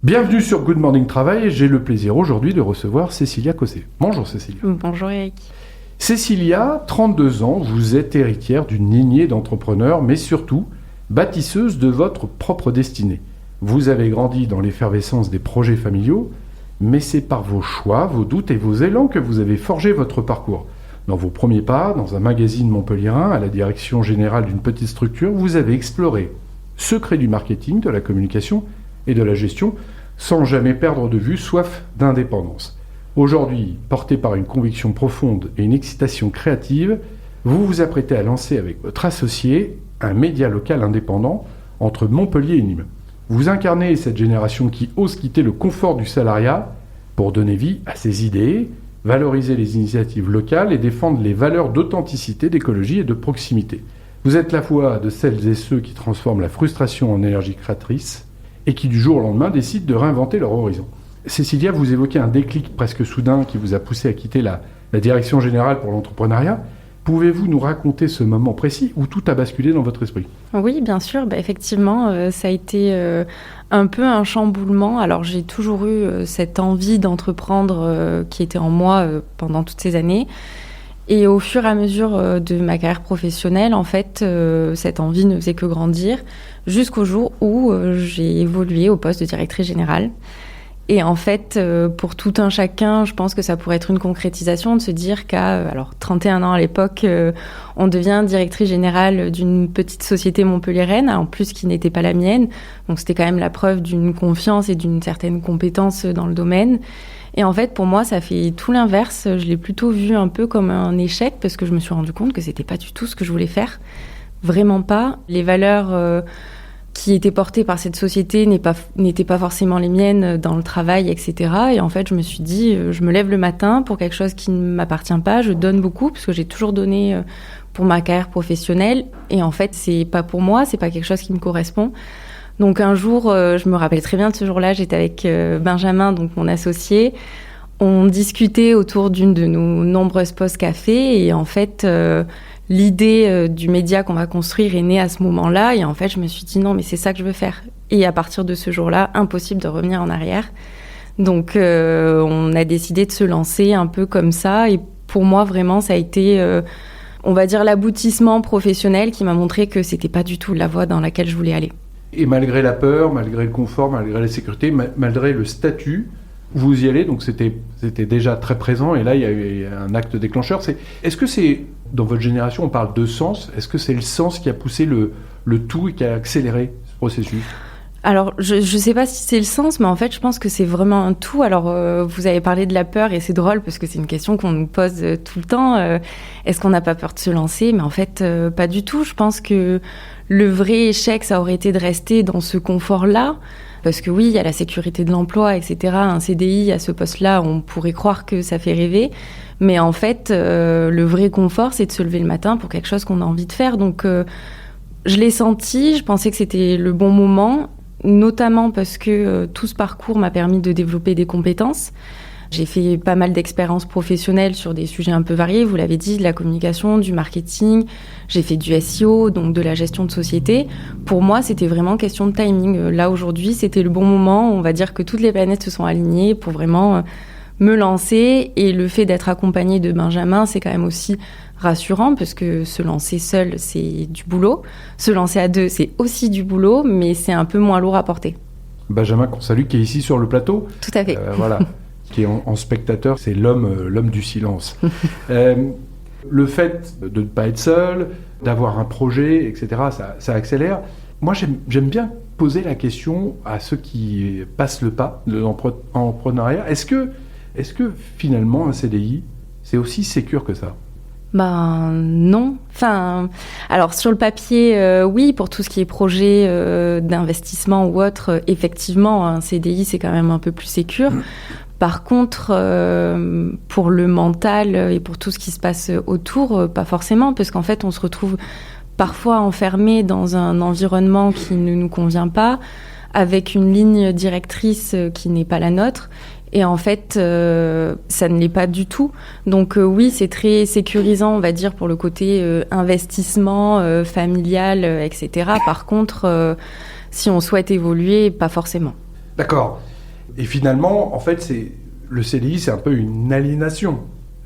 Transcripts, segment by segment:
Bienvenue sur Good Morning Travail et j'ai le plaisir aujourd'hui de recevoir Cécilia Cossé. Bonjour Cécilia. Bonjour Eric. Cécilia, 32 ans, vous êtes héritière d'une lignée d'entrepreneurs, mais surtout bâtisseuse de votre propre destinée. Vous avez grandi dans l'effervescence des projets familiaux, mais c'est par vos choix, vos doutes et vos élans que vous avez forgé votre parcours. Dans vos premiers pas, dans un magazine montpelliérain, à la direction générale d'une petite structure, vous avez exploré secrets du marketing, de la communication et de la gestion, sans jamais perdre de vue soif d'indépendance. Aujourd'hui, porté par une conviction profonde et une excitation créative, vous vous apprêtez à lancer avec votre associé un média local indépendant entre Montpellier et Nîmes. Vous incarnez cette génération qui ose quitter le confort du salariat pour donner vie à ses idées, valoriser les initiatives locales et défendre les valeurs d'authenticité, d'écologie et de proximité. Vous êtes la voix de celles et ceux qui transforment la frustration en énergie créatrice et qui du jour au lendemain décident de réinventer leur horizon. Cécilia, vous évoquez un déclic presque soudain qui vous a poussé à quitter la direction générale pour l'entrepreneuriat. Pouvez-vous nous raconter ce moment précis où tout a basculé dans votre esprit ? Oui, bien sûr. Effectivement, ça a été un peu un chamboulement. Alors, j'ai toujours eu cette envie d'entreprendre qui était en moi pendant toutes ces années. Et au fur et à mesure de ma carrière professionnelle, en fait, cette envie ne faisait que grandir jusqu'au jour où j'ai évolué au poste de directrice générale. Et en fait, pour tout un chacun, je pense que ça pourrait être une concrétisation de se dire qu'à 31 ans à l'époque, on devient directrice générale d'une petite société montpelliéraine, en plus qui n'était pas la mienne. Donc c'était quand même la preuve d'une confiance et d'une certaine compétence dans le domaine. Et en fait, pour moi, ça fait tout l'inverse. Je l'ai plutôt vu un peu comme un échec parce que je me suis rendu compte que c'était pas du tout ce que je voulais faire. Vraiment pas. Les valeurs qui étaient portées par cette société n'étaient pas forcément les miennes dans le travail, etc. Et en fait, je me suis dit, je me lève le matin pour quelque chose qui ne m'appartient pas. Je donne beaucoup parce que j'ai toujours donné pour ma carrière professionnelle. Et en fait, c'est pas pour moi, c'est pas quelque chose qui me correspond. Donc un jour, je me rappelle très bien de ce jour-là, j'étais avec Benjamin, donc mon associé. On discutait autour d'une de nos nombreuses pauses café et en fait, l'idée du média qu'on va construire est née à ce moment-là. Et en fait, je me suis dit non, mais c'est ça que je veux faire. Et à partir de ce jour-là, impossible de revenir en arrière. Donc on a décidé de se lancer un peu comme ça. Et pour moi, vraiment, ça a été, on va dire, l'aboutissement professionnel qui m'a montré que c'était pas du tout la voie dans laquelle je voulais aller. Et malgré la peur, malgré le confort, malgré la sécurité, malgré le statut, vous y allez, donc c'était déjà très présent, et là il y a eu un acte déclencheur. Est-ce que c'est, dans votre génération, on parle de sens, est-ce que c'est le sens qui a poussé le tout et qui a accéléré ce processus ? Alors, je ne sais pas si c'est le sens, mais en fait, je pense que c'est vraiment un tout. Alors, vous avez parlé de la peur, et c'est drôle, parce que c'est une question qu'on nous pose tout le temps. Est-ce qu'on n'a pas peur de se lancer ? Mais en fait, pas du tout. Je pense que le vrai échec, ça aurait été de rester dans ce confort-là. Parce que oui, il y a la sécurité de l'emploi, etc. Un CDI à ce poste-là, on pourrait croire que ça fait rêver. Mais en fait, le vrai confort, c'est de se lever le matin pour quelque chose qu'on a envie de faire. Donc, je l'ai senti, je pensais que c'était le bon moment, notamment parce que tout ce parcours m'a permis de développer des compétences. J'ai fait pas mal d'expériences professionnelles sur des sujets un peu variés, vous l'avez dit, de la communication, du marketing. J'ai fait du SEO, donc de la gestion de société. Pour moi, c'était vraiment question de timing. Là, aujourd'hui, c'était le bon moment. On va dire que toutes les planètes se sont alignées pour vraiment me lancer. Et le fait d'être accompagnée de Benjamin, c'est quand même aussi rassurant parce que se lancer seul, c'est du boulot. Se lancer à deux, c'est aussi du boulot, mais c'est un peu moins lourd à porter. Benjamin, qu'on salue, qui est ici sur le plateau. Tout à fait. Voilà. Qui est en spectateur, c'est l'homme du silence. Le fait de ne pas être seul, d'avoir un projet, etc., ça accélère. Moi, j'aime bien poser la question à ceux qui passent le pas de l'entrepreneuriat. Est-ce que finalement, un CDI, c'est aussi sécure que ça ? Non. Alors sur le papier, oui, pour tout ce qui est projet d'investissement ou autre, effectivement, un CDI, c'est quand même un peu plus sécure. Par contre, pour le mental et pour tout ce qui se passe autour, pas forcément, parce qu'en fait, on se retrouve parfois enfermé dans un environnement qui ne nous convient pas, avec une ligne directrice qui n'est pas la nôtre. Et en fait, ça ne l'est pas du tout. Donc oui, c'est très sécurisant, on va dire, pour le côté investissement, familial, etc. Par contre, si on souhaite évoluer, pas forcément. D'accord. Et finalement, en fait, le CDI, c'est un peu une aliénation,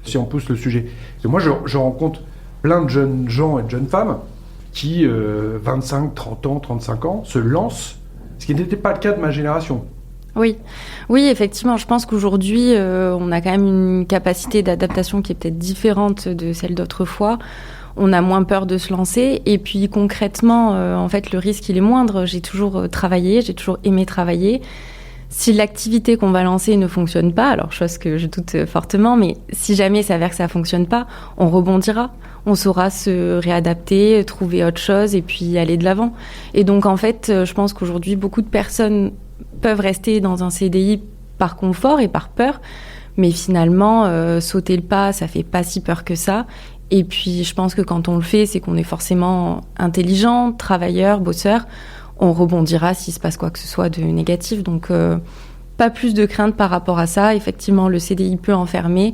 si on pousse le sujet. Et moi, je rencontre plein de jeunes gens et de jeunes femmes qui, 25, 30 ans, 35 ans, se lancent, ce qui n'était pas le cas de ma génération. Oui, effectivement, je pense qu'aujourd'hui, on a quand même une capacité d'adaptation qui est peut-être différente de celle d'autrefois. On a moins peur de se lancer. Et puis concrètement, en fait, le risque, il est moindre. J'ai toujours travaillé, j'ai toujours aimé travailler. Si l'activité qu'on va lancer ne fonctionne pas, alors chose que je doute fortement, mais si jamais il s'avère que ça ne fonctionne pas, on rebondira. On saura se réadapter, trouver autre chose et puis aller de l'avant. Et donc, en fait, je pense qu'aujourd'hui, beaucoup de personnes peuvent rester dans un CDI par confort et par peur, mais finalement, sauter le pas, ça fait pas si peur que ça. Et puis, je pense que quand on le fait, c'est qu'on est forcément intelligent, travailleur, bosseur. On rebondira s'il se passe quoi que ce soit de négatif. Donc, pas plus de crainte par rapport à ça. Effectivement, le CDI peut enfermer,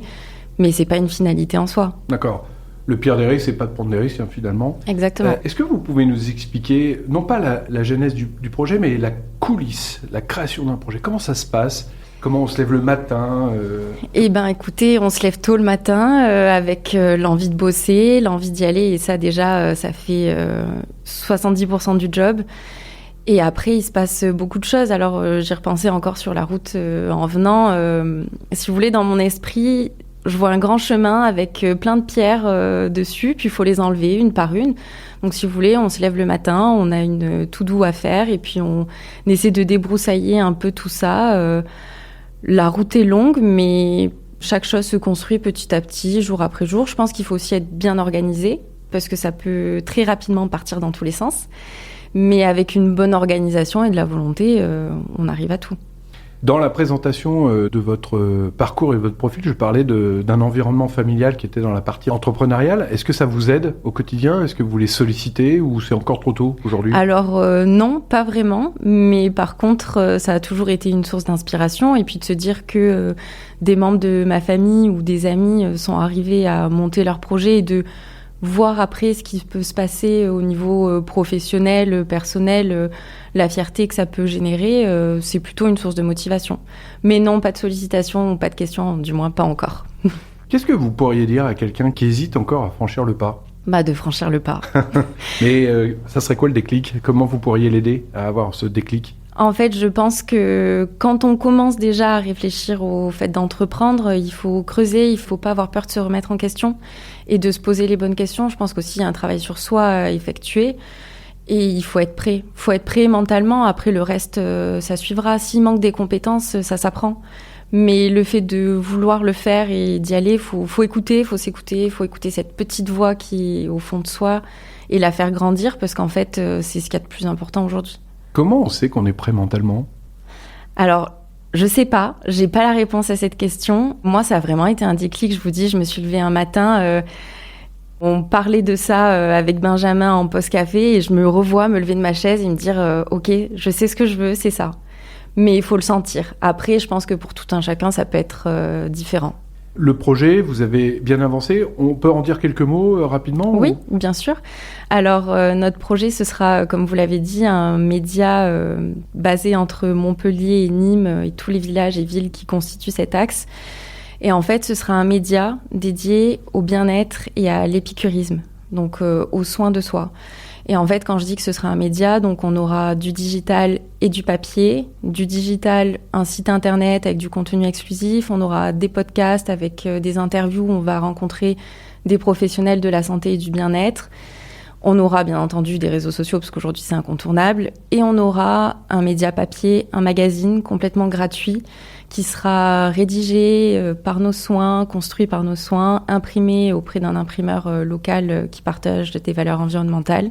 mais c'est pas une finalité en soi. D'accord. Le pire des risques, c'est pas de prendre des risques, finalement. Exactement. Est-ce que vous pouvez nous expliquer, non pas la genèse du projet, mais la coulisse, la création d'un projet? Comment ça se passe? Comment on se lève le matin Eh bien, écoutez, on se lève tôt le matin avec l'envie de bosser, l'envie d'y aller. Et ça, déjà, ça fait 70% du job. Et après, il se passe beaucoup de choses. Alors, j'y repensais encore sur la route en venant. Si vous voulez, dans mon esprit, je vois un grand chemin avec plein de pierres dessus, puis il faut les enlever une par une. Donc, si vous voulez, on se lève le matin, on a une to-do à faire, et puis on essaie de débroussailler un peu tout ça. La route est longue, mais chaque chose se construit petit à petit, jour après jour. Je pense qu'il faut aussi être bien organisé, parce que ça peut très rapidement partir dans tous les sens. Mais avec une bonne organisation et de la volonté, on arrive à tout. Dans la présentation de votre parcours et votre profil, je parlais d'un environnement familial qui était dans la partie entrepreneuriale. Est-ce que ça vous aide au quotidien? Est-ce que vous les sollicitez ou c'est encore trop tôt aujourd'hui? Alors non, pas vraiment. Mais par contre, ça a toujours été une source d'inspiration. Et puis de se dire que des membres de ma famille ou des amis sont arrivés à monter leur projet et de voir après ce qui peut se passer au niveau professionnel, personnel, la fierté que ça peut générer, c'est plutôt une source de motivation. Mais non, pas de sollicitation ou pas de questions, du moins pas encore. Qu'est-ce que vous pourriez dire à quelqu'un qui hésite encore à franchir le pas? De franchir le pas. Mais ça serait quoi le déclic? Comment vous pourriez l'aider à avoir ce déclic? En fait, je pense que quand on commence déjà à réfléchir au fait d'entreprendre, il faut creuser, il faut pas avoir peur de se remettre en question et de se poser les bonnes questions. Je pense qu'aussi il y a un travail sur soi à effectuer et il faut être prêt. Il faut être prêt mentalement. Après, le reste, ça suivra. S'il manque des compétences, ça s'apprend. Mais le fait de vouloir le faire et d'y aller, faut écouter, faut s'écouter, faut écouter cette petite voix qui est au fond de soi et la faire grandir parce qu'en fait, c'est ce qu'il y a de plus important aujourd'hui. Comment on sait qu'on est prêt mentalement? Alors, je sais pas. J'ai pas la réponse à cette question. Moi, ça a vraiment été un déclic. Je vous dis, je me suis levée un matin. On parlait de ça avec Benjamin en post-café et je me revois me lever de ma chaise et me dire ok, je sais ce que je veux, c'est ça. Mais il faut le sentir. Après, je pense que pour tout un chacun, ça peut être différent. Le projet, vous avez bien avancé. On peut en dire quelques mots rapidement? Oui, bien sûr. Alors, notre projet, ce sera, comme vous l'avez dit, un média basé entre Montpellier et Nîmes et tous les villages et villes qui constituent cet axe. Et en fait, ce sera un média dédié au bien-être et à l'épicurisme, donc aux soins de soi. Et en fait, quand je dis que ce sera un média, donc on aura du digital et du papier. Du digital, un site internet avec du contenu exclusif. On aura des podcasts avec des interviews où on va rencontrer des professionnels de la santé et du bien-être. On aura bien entendu des réseaux sociaux parce qu'aujourd'hui c'est incontournable. Et on aura un média papier, un magazine complètement gratuit qui sera rédigé par nos soins, construit par nos soins, imprimé auprès d'un imprimeur local qui partage des valeurs environnementales.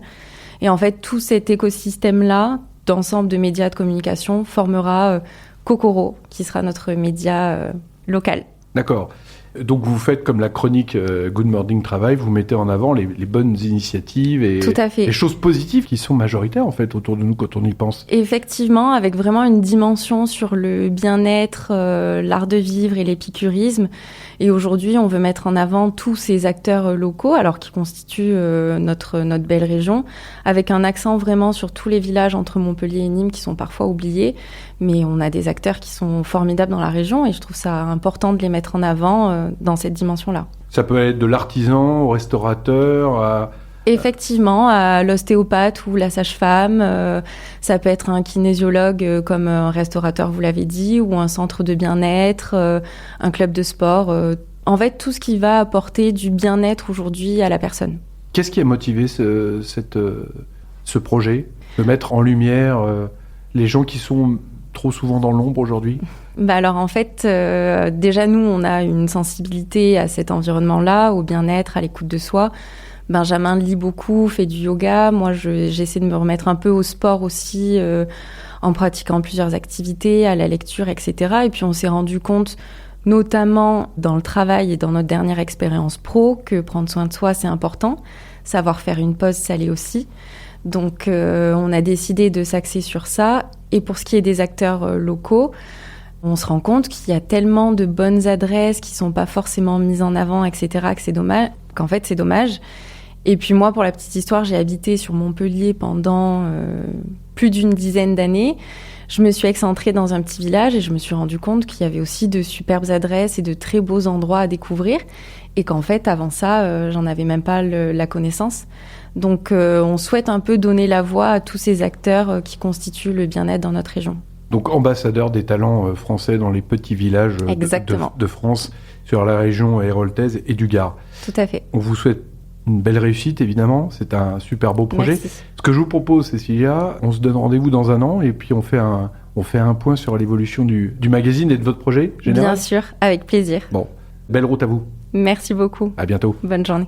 Et en fait, tout cet écosystème-là, d'ensemble de médias de communication, formera Kokoro, qui sera notre média local. D'accord. Donc vous faites comme la chronique Good Morning Travail, vous mettez en avant les bonnes initiatives et Tout à fait. les choses positives qui sont majoritaires en fait autour de nous quand on y pense. Effectivement, avec vraiment une dimension sur le bien-être, l'art de vivre et l'épicurisme. Et aujourd'hui, on veut mettre en avant tous ces acteurs locaux, alors qui constituent notre belle région, avec un accent vraiment sur tous les villages entre Montpellier et Nîmes qui sont parfois oubliés. Mais on a des acteurs qui sont formidables dans la région et je trouve ça important de les mettre en avant dans cette dimension-là. Ça peut être de l'artisan au restaurateur Effectivement, à l'ostéopathe ou la sage-femme, ça peut être un kinésiologue comme un restaurateur, vous l'avez dit, ou un centre de bien-être, un club de sport. En fait, tout ce qui va apporter du bien-être aujourd'hui à la personne. Qu'est-ce qui a motivé ce projet de mettre en lumière les gens qui sont trop souvent dans l'ombre aujourd'hui ? Alors en fait, déjà nous, on a une sensibilité à cet environnement-là, au bien-être, à l'écoute de soi. Benjamin lit beaucoup, fait du yoga. Moi, j'essaie de me remettre un peu au sport aussi, en pratiquant plusieurs activités, à la lecture, etc. Et puis, on s'est rendu compte, notamment dans le travail et dans notre dernière expérience pro, que prendre soin de soi, c'est important. Savoir faire une pause, ça l'est aussi. Donc, on a décidé de s'axer sur ça. Et pour ce qui est des acteurs locaux, on se rend compte qu'il y a tellement de bonnes adresses qui sont pas forcément mises en avant, etc., que c'est dommage, qu'en fait, c'est dommage. Et puis moi, pour la petite histoire, j'ai habité sur Montpellier pendant plus d'une dizaine d'années. Je me suis excentrée dans un petit village et je me suis rendu compte qu'il y avait aussi de superbes adresses et de très beaux endroits à découvrir. Et qu'en fait, avant ça, j'en avais même pas la connaissance. Donc, on souhaite un peu donner la voix à tous ces acteurs qui constituent le bien-être dans notre région. Donc, ambassadeur des talents français dans les petits villages de France, sur la région héraultaise et du Gard. Tout à fait. On vous souhaite une belle réussite, évidemment. C'est un super beau projet. Merci. Ce que je vous propose, Cécilia, on se donne rendez-vous dans un an et puis on fait un point sur l'évolution du magazine et de votre projet général. Bien sûr, avec plaisir. Bon, belle route à vous. Merci beaucoup. À bientôt. Bonne journée.